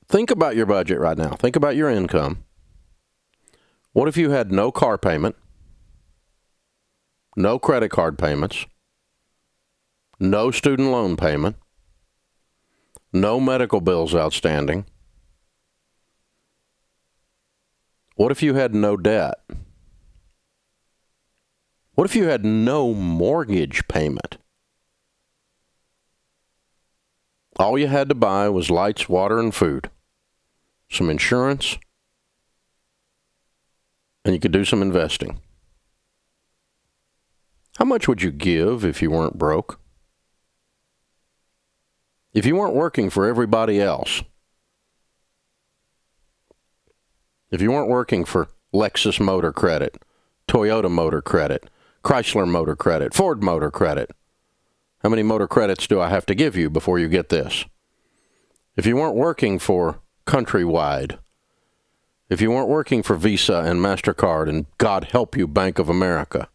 Think about your budget right now. Think about your income. What if you had no car payment, no credit card payments, no student loan payment, no medical bills outstanding? What if you had no debt? What if you had no mortgage payment? All you had to buy was lights, water, and food, some insurance, and you could do some investing. How much would you give if you weren't broke? If you weren't working for everybody else? If you weren't working for Lexus Motor Credit, Toyota Motor Credit, Chrysler Motor Credit, Ford Motor Credit? How many motor credits do I have to give you before you get this? If you weren't working for Countrywide, if you weren't working for Visa and MasterCard and God help you, Bank of America,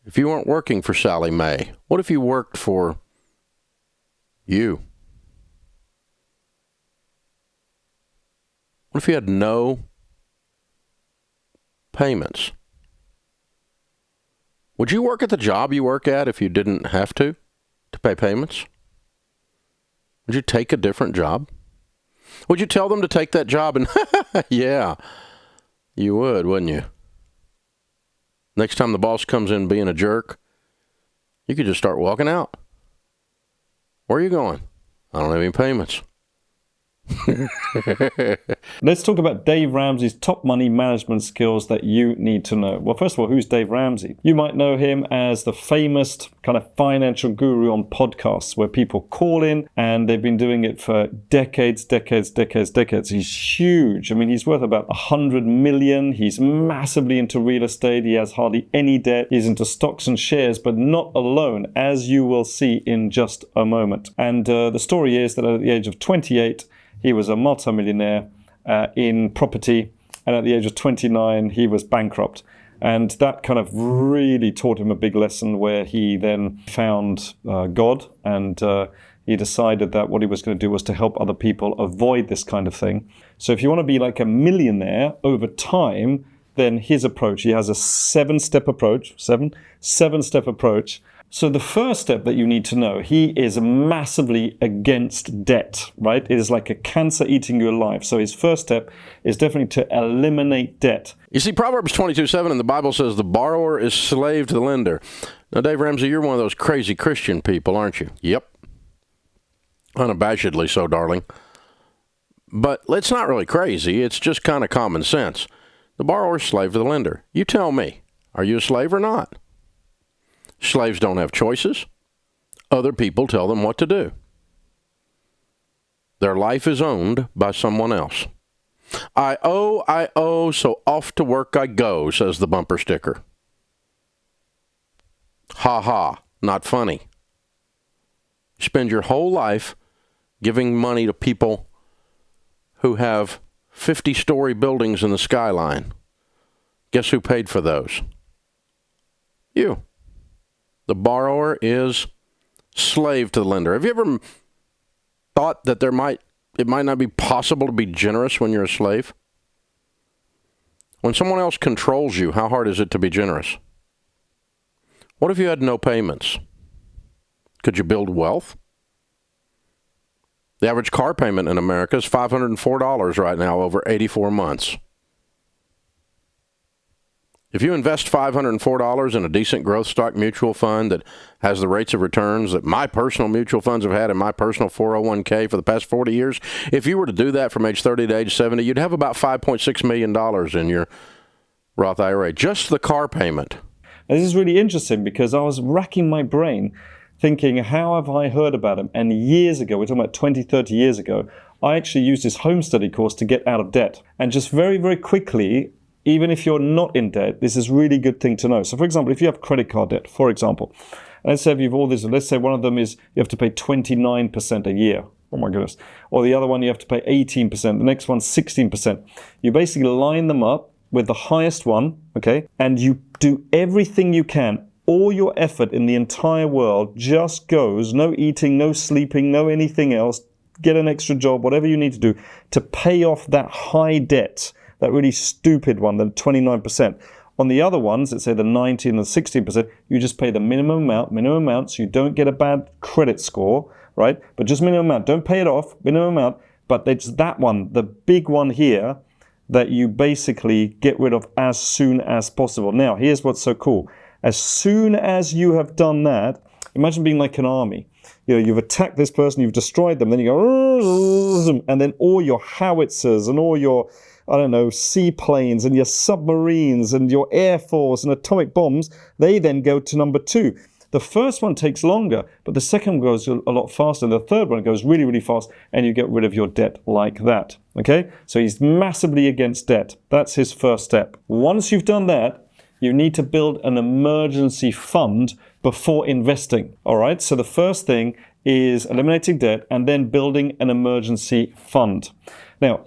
if you weren't working for Sally Mae, what if you worked for you? What if you had no payments? Would you work at the job you work at if you didn't have to pay payments? Would you take a different job? Would you tell them to take that job? And yeah, you would, wouldn't you? Next time the boss comes in being a jerk, you could just start walking out. Where are you going? I don't have any payments. Let's talk about Dave Ramsey's top money management skills that you need to know. Well, first of all, who's Dave Ramsey? You might know him as the famous kind of financial guru on podcasts where people call in, and they've been doing it for decades. He's huge. I mean, he's worth about 100 million. He's massively into real estate. He has hardly any debt. He's into stocks and shares, but not alone, as you will see in just a moment. And the story is that at the age of 28, he was a multimillionaire in property, and at the age of 29, he was bankrupt. And that kind of really taught him a big lesson, where he then found God, and he decided that what he was going to do was to help other people avoid this kind of thing. So if you want to be like a millionaire over time, then his approach, he has a seven-step approach. So the first step that you need to know, he is massively against debt, right? It is like a cancer eating you alive. So his first step is definitely to eliminate debt. You see, Proverbs 22:7 in the Bible says the borrower is slave to the lender. Now, Dave Ramsey, you're one of those crazy Christian people, aren't you? Yep. Unabashedly so, darling. But it's not really crazy. It's just kind of common sense. The borrower is slave to the lender. You tell me, are you a slave or not? Slaves don't have choices. Other people tell them what to do. Their life is owned by someone else. I owe, so off to work I go, says the bumper sticker. Ha ha, not funny. You spend your whole life giving money to people who have 50-story buildings in the skyline. Guess who paid for those? You. The borrower is slave to the lender. Have you ever thought that it might not be possible to be generous when you're a slave? When someone else controls you, how hard is it to be generous? What if you had no payments? Could you build wealth? The average car payment in America is $504 right now over 84 months. If you invest $504 in a decent growth stock mutual fund that has the rates of returns that my personal mutual funds have had in my personal 401k for the past 40 years, if you were to do that from age 30 to age 70, you'd have about $5.6 million in your Roth IRA, just the car payment. This is really interesting because I was racking my brain thinking, how have I heard about him? And years ago, we're talking about 20, 30 years ago, I actually used his home study course to get out of debt. And just very, very quickly, even if you're not in debt, this is a really good thing to know. So for example, if you have credit card debt, for example, let's say if you've all this, let's say one of them is you have to pay 29% a year. Oh my goodness. Or the other one, you have to pay 18%. The next one, 16%. You basically line them up with the highest one, okay? And you do everything you can. All your effort in the entire world just goes, no eating, no sleeping, no anything else, get an extra job, whatever you need to do to pay off that high debt, that really stupid one, the 29%. On the other ones, let's say the 19 and the 16%, you just pay the minimum amount, so you don't get a bad credit score, right? But just minimum amount. Don't pay it off, minimum amount. But it's that one, the big one here, that you basically get rid of as soon as possible. Now, here's what's so cool. As soon as you have done that, imagine being like an army. You've attacked this person, you've destroyed them, then you go, and then all your howitzers and all your, seaplanes and your submarines and your air force and atomic bombs, they then go to number 2. The first one takes longer, but the second one goes a lot faster, and the third one goes really, really fast, and you get rid of your debt like that, okay? So he's massively against debt. That's his first step. Once you've done that, you need to build an emergency fund before investing, all right? So the first thing is eliminating debt and then building an emergency fund. Now,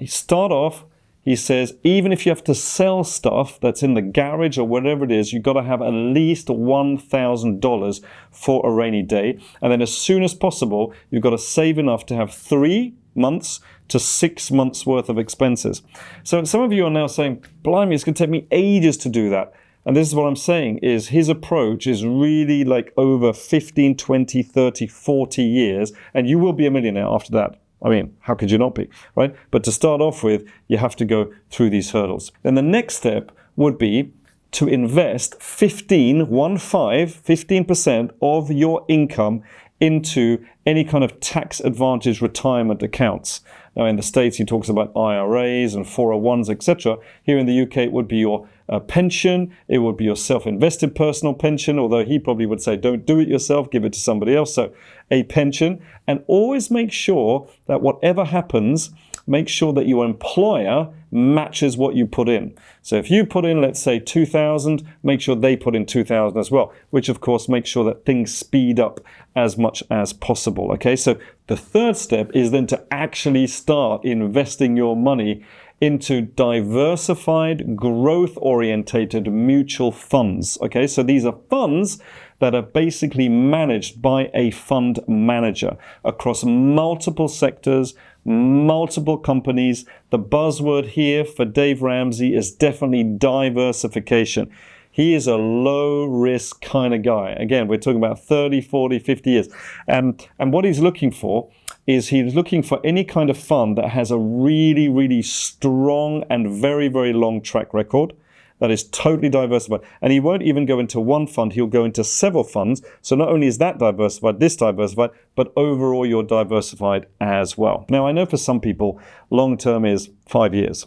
he says, even if you have to sell stuff that's in the garage or whatever it is, you've got to have at least $1,000 for a rainy day. And then as soon as possible, you've got to save enough to have 3 months to 6 months worth of expenses. So some of you are now saying, blimey, it's going to take me ages to do that. And this is what I'm saying, is his approach is really like over 15, 20, 30, 40 years, and you will be a millionaire after that. I mean, how could you not be, right? But to start off with, you have to go through these hurdles. Then the next step would be to invest 15% of your income into any kind of tax advantage retirement accounts. Now in the States, he talks about IRAs and 401s, etc. Here in the UK, it would be your pension, it would be your self-invested personal pension, although he probably would say don't do it yourself, give it to somebody else. So a pension, and always make sure that whatever happens, make sure that your employer matches what you put in. So if you put in, let's say 2,000, make sure they put in 2,000 as well, which of course makes sure that things speed up as much as possible. Okay, so the third step is then to actually start investing your money into diversified, growth-orientated mutual funds. Okay, so these are funds that are basically managed by a fund manager across multiple sectors, multiple companies. The buzzword here for Dave Ramsey is definitely diversification. He is a low risk kind of guy. Again, we're talking about 30, 40, 50 years. And what he's looking for is he's looking for any kind of fund that has a really, really strong and very, very long track record that is totally diversified. And he won't even go into one fund, he'll go into several funds. So not only is that diversified, but overall you're diversified as well. Now, I know for some people, long term is 5 years.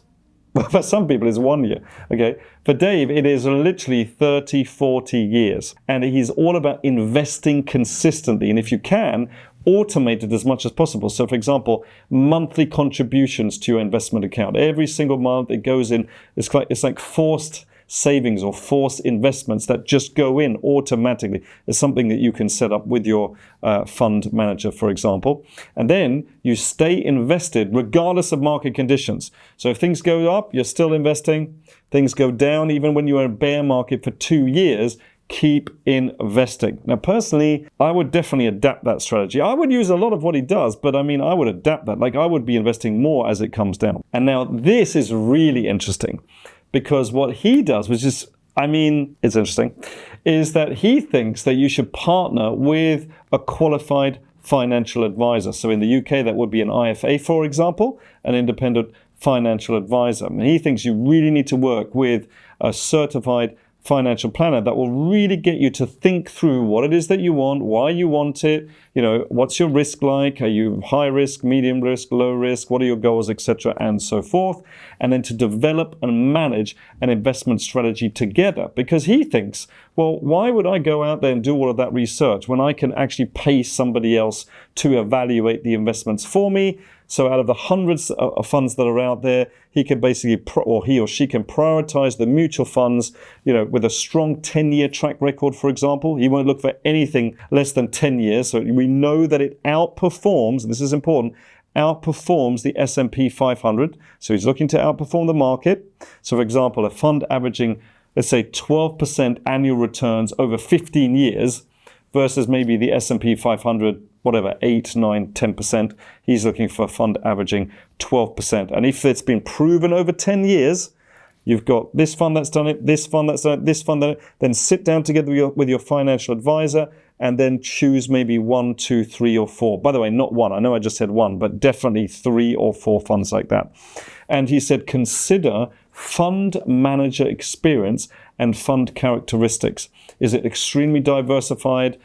For some people, it's 1 year, okay? For Dave, it is literally 30, 40 years. And he's all about investing consistently. And if you can, automate it as much as possible. So, for example, monthly contributions to your investment account. Every single month it goes in. It's like forced savings or forced investments that just go in automatically. It's something that you can set up with your fund manager, for example. And then you stay invested regardless of market conditions. So if things go up, you're still investing. Things go down, even when you're in a bear market for 2 years, keep investing. Now, personally, I would definitely adapt that strategy. I would use a lot of what he does, but I would adapt that. Like, I would be investing more as it comes down. And now this is really interesting, because what he does, which is, it's interesting, is that he thinks that you should partner with a qualified financial advisor. So in the UK, that would be an IFA, for example, an independent financial advisor. And he thinks you really need to work with a certified financial planner that will really get you to think through what it is that you want, why you want it, what's your risk like, are you high risk, medium risk, low risk, what are your goals, etc., and so forth, and then to develop and manage an investment strategy together. Because he thinks, well, why would I go out there and do all of that research when I can actually pay somebody else to evaluate the investments for me? So out of the hundreds of funds that are out there, he can basically, or he or she can prioritize the mutual funds, with a strong 10-year track record, for example. He won't look for anything less than 10 years. So we know that it outperforms, and this is important, outperforms the S&P 500. So he's looking to outperform the market. So for example, a fund averaging, let's say 12% annual returns over 15 years versus maybe the S&P 500 whatever, 8, 9, 10%. He's looking for a fund averaging 12%. And if it's been proven over 10 years, you've got this fund that's done it, this fund that's done it, this fund done it, then sit down together with your financial advisor and then choose maybe 1, 2, 3, or 4. By the way, not one. I know I just said one, but definitely 3 or 4 funds like that. And he said, consider fund manager experience and fund characteristics. Is it extremely diversified?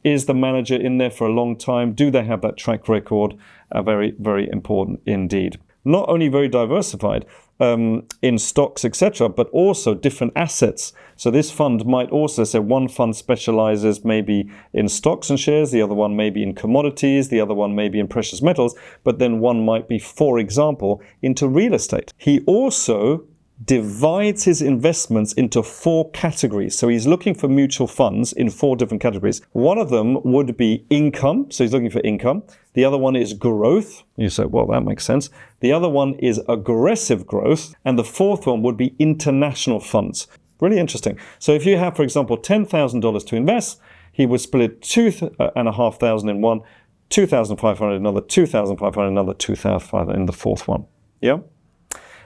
Is the manager in there for a long time? Do they have that track record? Very, very important indeed. Not only very diversified in stocks, etc., but also different assets. So this fund might also say one fund specializes maybe in stocks and shares, the other one maybe in commodities, the other one maybe in precious metals, but then one might be, for example, into real estate. He also divides his investments into 4 categories. So he's looking for mutual funds in 4 different categories. One of them would be income. So he's looking for income. The other one is growth. You say, well, that makes sense. The other one is aggressive growth. And the 4th one would be international funds. Really interesting. So if you have, for example, $10,000 to invest, he would split $2,500 in one, $2,500 in another, $2,500 in another, $2,500 in the 4th one. Yeah?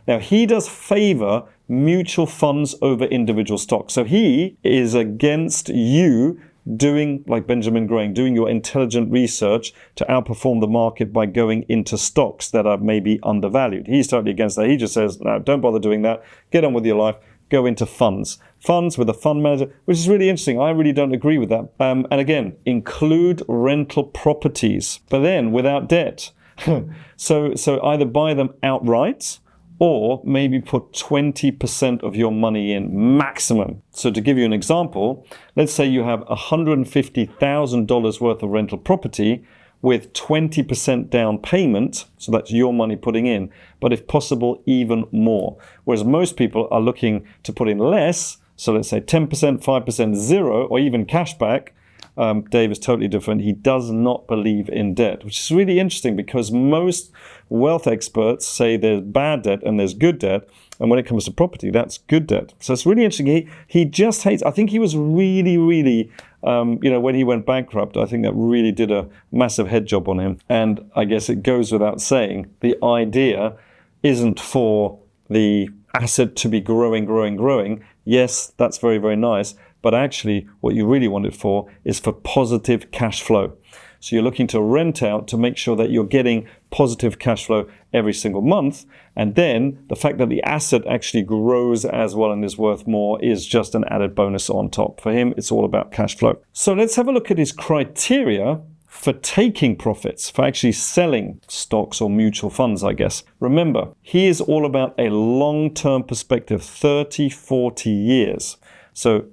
Now, he does favor mutual funds over individual stocks. So he is against you doing, like Benjamin Graham, doing your intelligent research to outperform the market by going into stocks that are maybe undervalued. He's totally against that. He just says, no, don't bother doing that. Get on with your life. Go into funds. Funds with a fund manager, which is really interesting. I really don't agree with that. And again, include rental properties, but then without debt. So either buy them outright, or maybe put 20% of your money in maximum. So to give you an example, let's say you have $150,000 worth of rental property with 20% down payment. So that's your money putting in, but if possible, even more. Whereas most people are looking to put in less. So let's say 10%, 5%, 0, or even cashback. Dave is totally different. He does not believe in debt, which is really interesting because most wealth experts say there's bad debt and there's good debt. And when it comes to property, that's good debt. So it's really interesting. He just hates, I think he was really, when he went bankrupt, I think that really did a massive head job on him. And I guess it goes without saying, the idea isn't for the asset to be growing. Yes, that's very, very nice. But actually, what you really want it for is for positive cash flow. So you're looking to rent out to make sure that you're getting positive cash flow every single month. And then the fact that the asset actually grows as well and is worth more is just an added bonus on top. For him, it's all about cash flow. So let's have a look at his criteria for taking profits, for actually selling stocks or mutual funds, I guess. Remember, he is all about a long-term perspective, 30, 40 years. So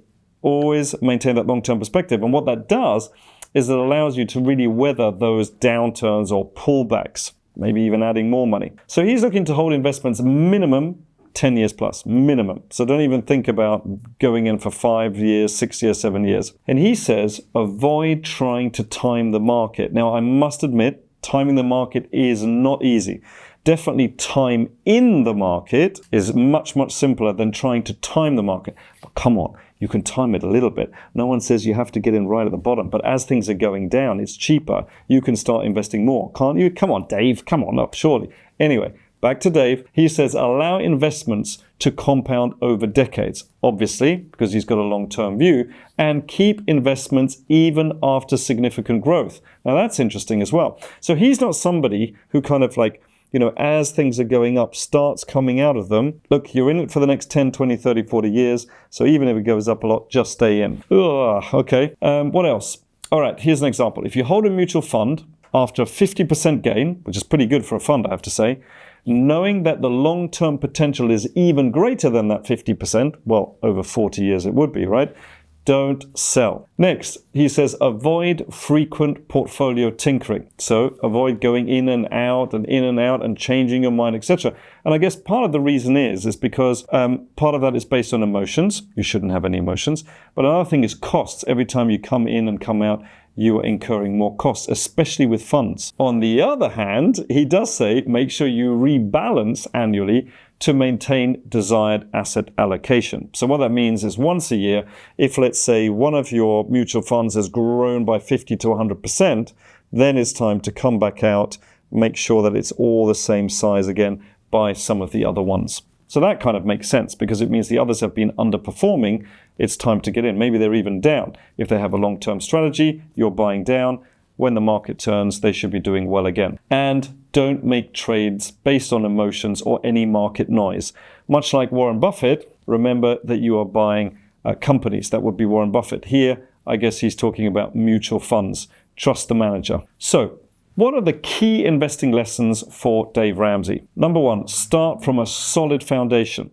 always maintain that long-term perspective. And what that does is it allows you to really weather those downturns or pullbacks, maybe even adding more money. So he's looking to hold investments minimum 10 years plus, minimum. So don't even think about going in for 5 years, 6 years, 7 years. And he says, avoid trying to time the market. Now, I must admit, timing the market is not easy. Definitely time in the market is much, much simpler than trying to time the market. But come on, you can time it a little bit. No one says you have to get in right at the bottom, but as things are going down, it's cheaper. You can start investing more, can't you? Come on, Dave, come on, up, surely. Anyway, back to Dave. He says, allow investments to compound over decades, obviously, because he's got a long-term view, and keep investments even after significant growth. Now, that's interesting as well. So he's not somebody who kind of like, as things are going up, starts coming out of them. Look, you're in it for the next 10, 20, 30, 40 years. So even if it goes up a lot, just stay in. Okay. What else? All right, here's an example. If you hold a mutual fund after a 50% gain, which is pretty good for a fund, I have to say, knowing that the long-term potential is even greater than that 50%, well, over 40 years it would be, right? Don't sell. Next, he says, avoid frequent portfolio tinkering. So avoid going in and out and changing your mind, etc. And I guess part of the reason is because part of that is based on emotions. You shouldn't have any emotions. But another thing is costs. Every time you come in and come out, you are incurring more costs, especially with funds. On the other hand, he does say, make sure you rebalance annually to maintain desired asset allocation. So what that means is once a year, if let's say one of your mutual funds has grown by 50 to 100%, then it's time to come back out, make sure that it's all the same size again, buy some of the other ones. So that kind of makes sense because it means the others have been underperforming. It's time to get in. Maybe they're even down. If they have a long-term strategy, you're buying down. When the market turns, they should be doing well again. And don't make trades based on emotions or any market noise. Much like Warren Buffett, remember that you are buying companies. That would be Warren Buffett. Here, I guess he's talking about mutual funds. Trust the manager. So, what are the key investing lessons for Dave Ramsey? Number one, start from a solid foundation.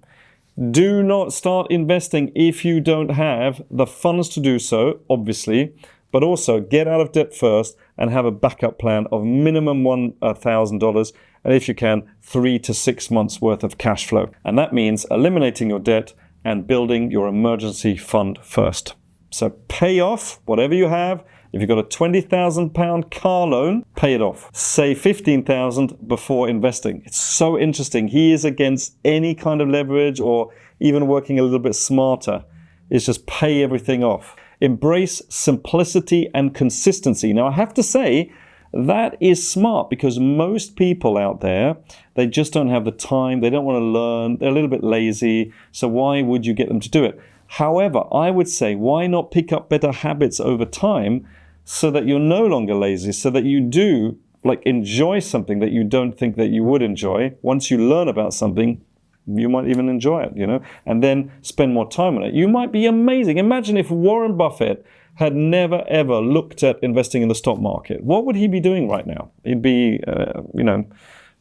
Do not start investing if you don't have the funds to do so, obviously, but also get out of debt first and have a backup plan of minimum $1,000 and if you can, 3 to 6 months worth of cash flow. And that means eliminating your debt and building your emergency fund first. So pay off whatever you have. If you've got a £20,000 car loan, pay it off. Save $15,000 before investing. It's so interesting. He is against any kind of leverage or even working a little bit smarter. It's just pay everything off. Embrace simplicity and consistency. Now, I have to say, that is smart because most people out there, they just don't have the time. They don't want to learn. They're a little bit lazy. So why would you get them to do it? However, I would say, why not pick up better habits over time so that you're no longer lazy, so that you do enjoy something that you don't think that you would enjoy. Once you learn about something, you might even enjoy it, and then spend more time on it. You might be amazing. Imagine if Warren Buffett had never, ever looked at investing in the stock market. What would he be doing right now? He'd be,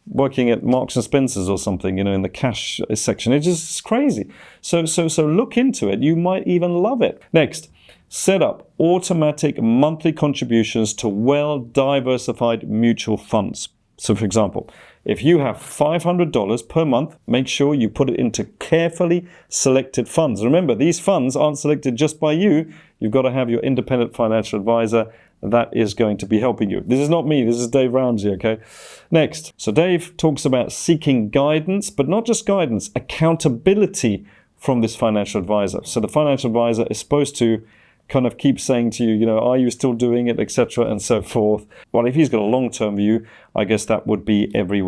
working at Marks and Spencer's or something, in the cash section. It's just crazy. So look into it. You might even love it. Next, set up automatic monthly contributions to well-diversified mutual funds. So for example, if you have $500 per month, make sure you put it into carefully selected funds. Remember, these funds aren't selected just by you. You've got to have your independent financial advisor that is going to be helping you. This is not me. This is Dave Ramsey, okay? Next, so Dave talks about seeking guidance, but not just guidance, accountability from this financial advisor. So the financial advisor is supposed to kind of keep saying to you, are you still doing it, etc., and so forth. Well, if he's got a long-term view, I guess that would be every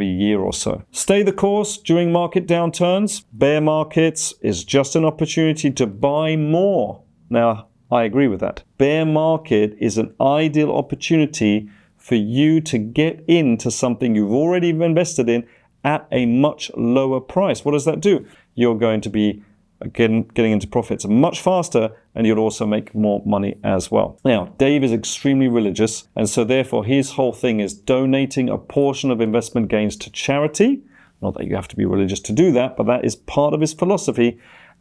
year or so. Stay the course during market downturns. Bear markets is just an opportunity to buy more. Now, I agree with that. Bear market is an ideal opportunity for you to get into something you've already invested in at a much lower price. What does that do? You're going to be getting into profits much faster, and you'll also make more money as well. Now, Dave is extremely religious, and so therefore his whole thing is donating a portion of investment gains to charity. Not that you have to be religious to do that, but that is part of his philosophy,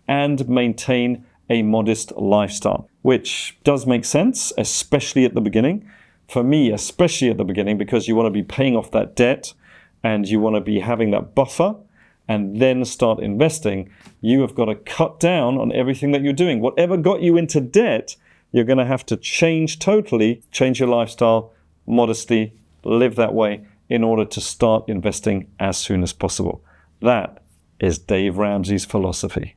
and maintain a modest lifestyle, which does make sense, especially at the beginning. For me, especially at the beginning, because you want to be paying off that debt and you want to be having that buffer and then start investing. You have got to cut down on everything that you're doing. Whatever got you into debt, you're going to have to change your lifestyle, modestly, live that way in order to start investing as soon as possible. That is Dave Ramsey's philosophy.